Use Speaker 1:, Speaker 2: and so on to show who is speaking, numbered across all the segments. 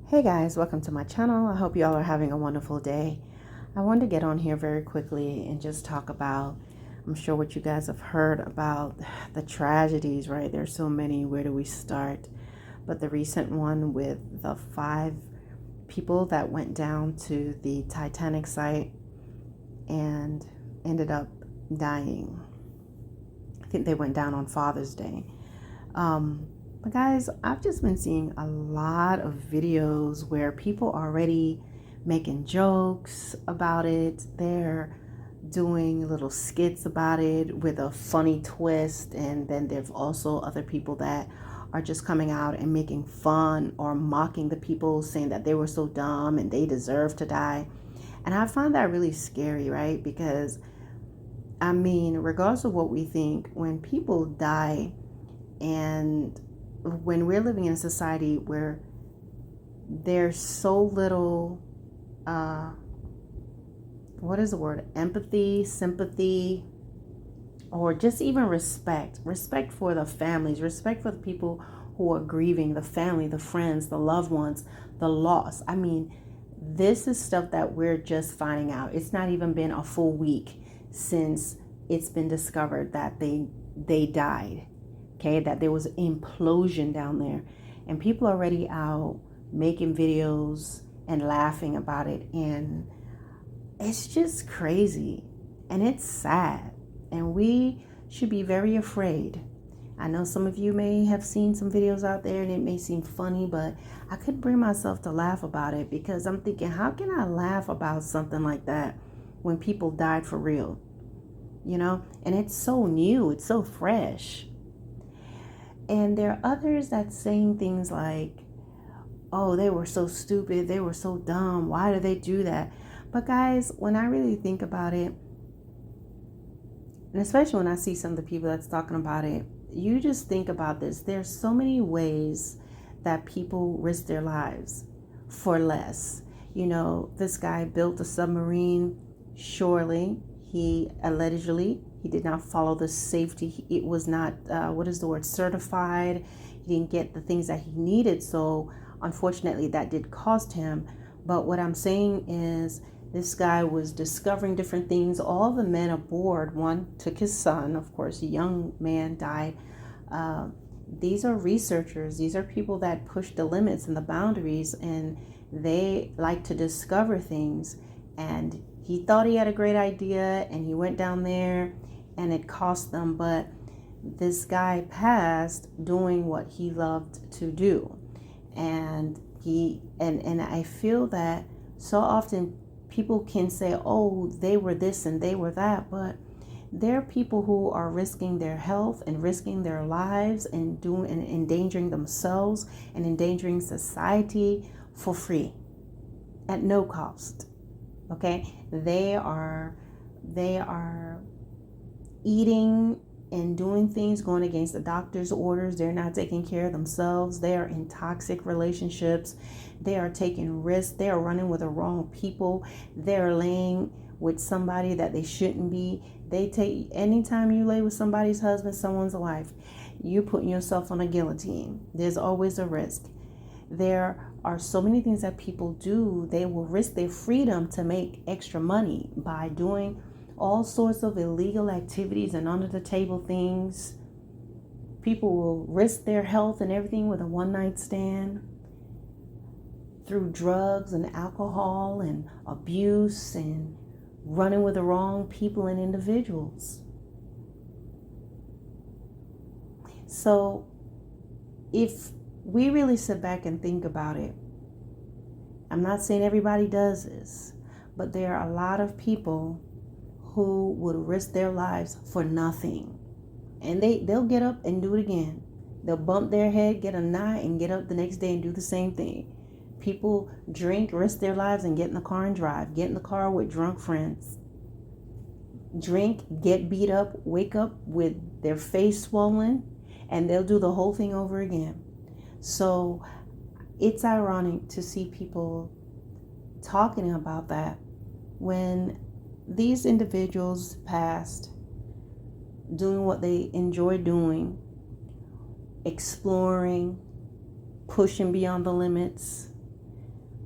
Speaker 1: Hey guys, welcome to my channel. I hope you all are having a wonderful day. I wanted to get on here very quickly and just talk about, I'm sure what you guys have heard about the tragedies, right? There's so many. Where do we start? But the recent one with the 5 people that went down to the Titanic site and ended up dying. I think they went down on Father's Day. But guys, I've just been seeing a lot of videos where people are already making jokes about it. They're doing little skits about it with a funny twist. And then there's also other people that are just coming out and making fun or mocking the people, saying that they were so dumb and they deserve to die. And I find that really scary, right? Because I mean, regardless of what we think, when people die and when we're living in a society where there's so little, what is the word? Empathy, sympathy, or just even respect for the families, respect for the people who are grieving, the family, the friends, the loved ones, the loss. I mean, this is stuff that we're just finding out. It's not even been a full week since it's been discovered that they died. Okay, that there was implosion down there, and people are already out making videos and laughing about it, and it's just crazy and it's sad, and we should be very afraid. I know some of you may have seen some videos out there and it may seem funny, but I couldn't bring myself to laugh about it because I'm thinking, how can I laugh about something like that when people died for real? And it's so new, it's so fresh. And there are others that saying things like, oh, they were so stupid, they were so dumb, why do they do that? But guys, when I really think about it, and especially when I see some of the people that's talking about it, you just think about this. There's so many ways that people risk their lives for less. This guy built a submarine. Surely he did not follow the safety. It was not, certified. He didn't get the things that he needed. So unfortunately, that did cost him. But what I'm saying is, this guy was discovering different things. All the men aboard, one took his son, of course, a young man died. These are researchers. These are people that push the limits and the boundaries, and they like to discover things. And he thought he had a great idea, and he went down there, and it cost them. But this guy passed doing what he loved to do. And I feel that so often people can say, oh, they were this and they were that, but there are people who are risking their health and risking their lives and endangering themselves and endangering society for free at no cost. Okay, they are eating and doing things going against the doctor's orders. They're not taking care of themselves. They are in toxic relationships. They are taking risks. They are running with the wrong people. They're laying with somebody that they shouldn't be. Anytime you lay with somebody's husband, someone's wife, you're putting yourself on a guillotine. There's always a risk. There are so many things that people do. They will risk their freedom to make extra money by doing all sorts of illegal activities and under the table things. People will risk their health and everything with a one-night stand through drugs and alcohol and abuse and running with the wrong people and individuals. So if we really sit back and think about it, I'm not saying everybody does this, but there are a lot of people who would risk their lives for nothing. And they'll get up and do it again. They'll bump their head, get a knot, and get up the next day and do the same thing. People drink, risk their lives, and get in the car and drive. Get in the car with drunk friends. Drink, get beat up, wake up with their face swollen, and they'll do the whole thing over again. So it's ironic to see people talking about that when these individuals passed doing what they enjoy doing, exploring, pushing beyond the limits,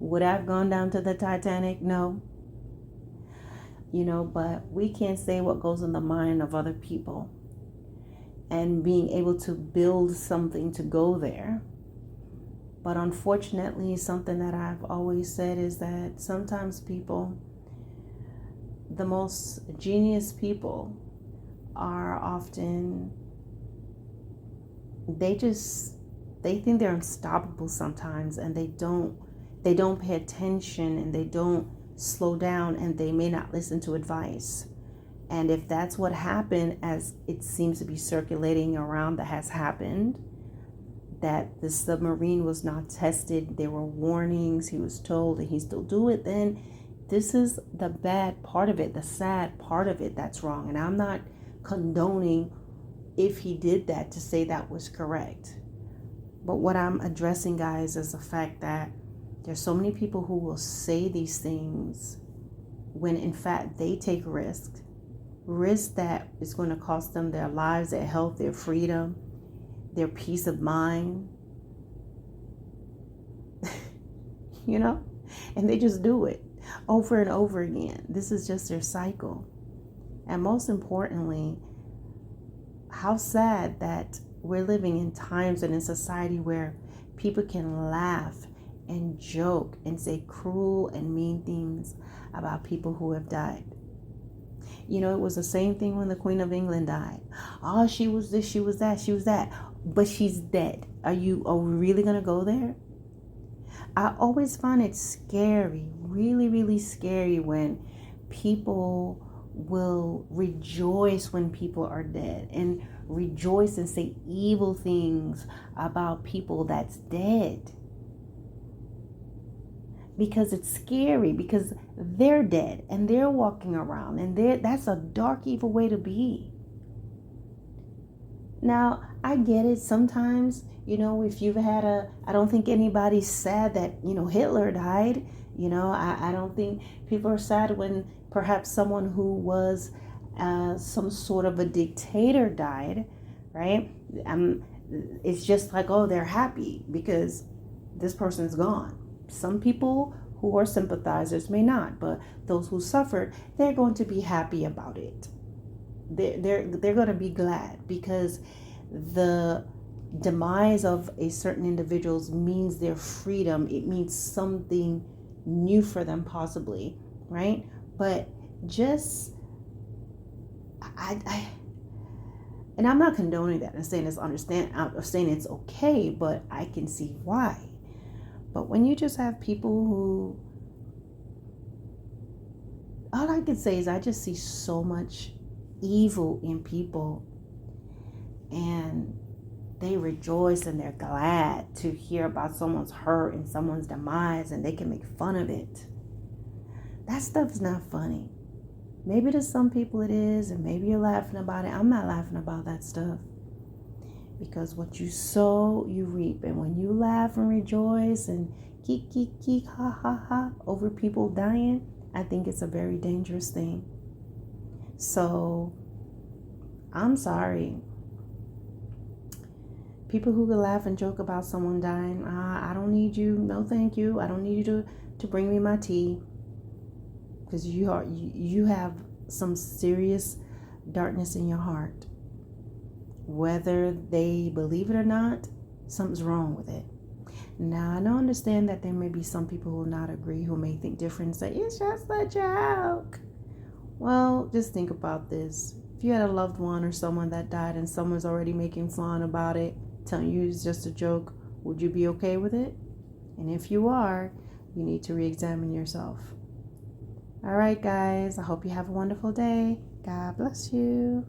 Speaker 1: Would I have gone down to the Titanic? No. But we can't say what goes in the mind of other people. And being able to build something to go there. But unfortunately, something that I've always said is that sometimes people, the most genius people, are often, they think they're unstoppable sometimes, and they don't pay attention, and they don't slow down, and they may not listen to advice. And if that's what happened, as it seems to be circulating around that has happened, that the submarine was not tested, there were warnings, he was told, and he still do it, then this is the bad part of it, the sad part of it that's wrong. And I'm not condoning if he did that to say that was correct. But what I'm addressing, guys, is the fact that there's so many people who will say these things when in fact they take risk that is going to cost them their lives, their health, their freedom, their peace of mind, and they just do it over and over again. This is just their cycle. And most importantly, how sad that we're living in times and in society where people can laugh and joke and say cruel and mean things about people who have died. It was the same thing when the Queen of England died. Oh, she was this, she was that, she was that. But she's dead. Are we really going to go there? I always find it scary, really, really scary, when people will rejoice when people are dead, and rejoice and say evil things about people that's dead. Because it's scary, because they're dead and they're walking around, and that's a dark, evil way to be. Now, I get it. Sometimes, if you've had I don't think anybody's sad that, Hitler died. I don't think people are sad when perhaps someone who was some sort of a dictator died, right? It's just like, oh, they're happy because this person's gone. Some people who are sympathizers may not, but those who suffered, they're going to be happy about it. They're going to be glad, because the demise of a certain individual means their freedom. It means something new for them, possibly, right? But just and I'm not condoning that and saying I'm saying it's okay, but I can see why. But when you just have people who, all I can say is I just see so much evil in people, and they rejoice and they're glad to hear about someone's hurt and someone's demise, and they can make fun of it. That stuff's not funny. Maybe to some people it is, and maybe you're laughing about it. I'm not laughing about that stuff, because what you sow, you reap. And when you laugh and rejoice and keek, ha, ha, ha, over people dying, I think it's a very dangerous thing. So, I'm sorry. People who can laugh and joke about someone dying, I don't need you. No, thank you. I don't need you to bring me my tea. Because you have some serious darkness in your heart. Whether they believe it or not, something's wrong with it. Now, I don't understand that there may be some people who will not agree, who may think different, say, it's just a joke. Well, just think about this. If you had a loved one or someone that died and someone's already making fun about it, telling you it's just a joke, would you be okay with it? And if you are, you need to re-examine yourself. All right, guys, I hope you have a wonderful day. God bless you.